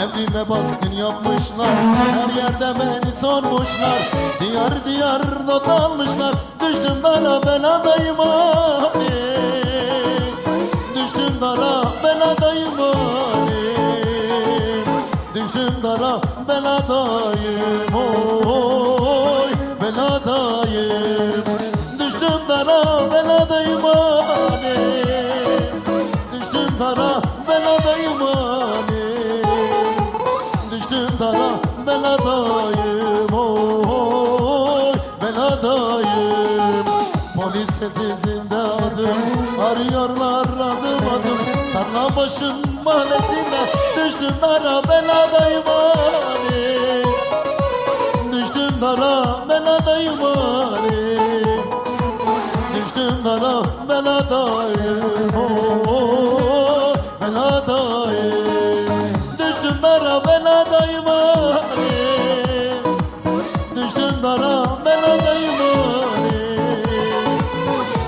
Evime baskın yapmışlar, her yerde beni sormuşlar. Diyar diyar not almışlar, düştüm dara beladayım Ali. Düştüm dara beladayım Ali. Düştüm dara beladayım oy beladayım. Düştüm dara beladayım Ali. Düştüm dara beladayım Ali. Düştüm dara beladayım oy beladayım. Polis dizinde adım arıyorlar adım adım. Tarla başın mahallesinde düştüm dara beladayım Ali. Düştüm dara beladayım Ali. Düştüm dara beladayım oy beladayım. Düştüm dara beladayım Ali. Düştüm dara beladayım Ali.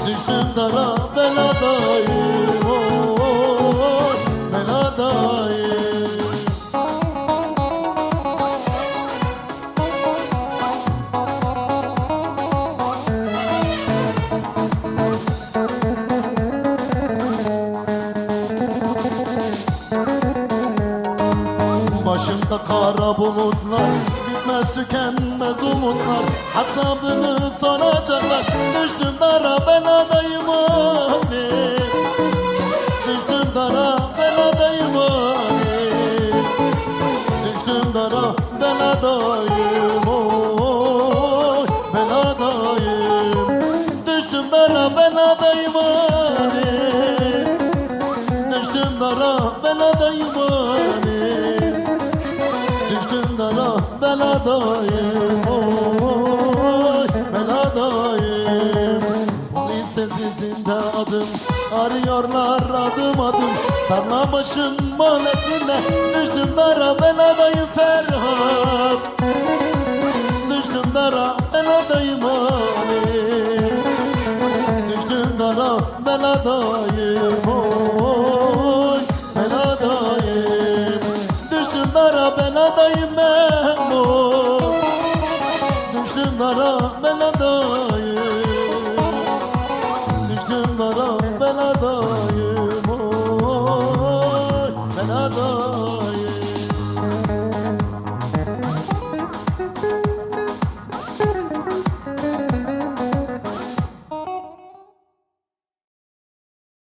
Düştüm dara beladayım oy beladayım. Başımda kara bulutlar, bitmez tükenmez umutlar. Hesabını soracaklar. Düştüm dara beladayım Ali. Düştüm dara beladayım Ali. Düştüm dara beladayım oy beladayım. Düştüm dara beladayım Ali. Düştüm dara beladayım Ali. Düştüm dara beladayım oy beladayım. Polis sesinde adım arıyorlar adım adım. Tarla başın mahallesinde düştüm dara beladayım Ferhat. Düştüm dara beladayım Ali. Düştüm dara beladayım oy beladayım. Düştüm dara beladayım Memo. Düştüm dara beladayım. Düştüm dara beladayım.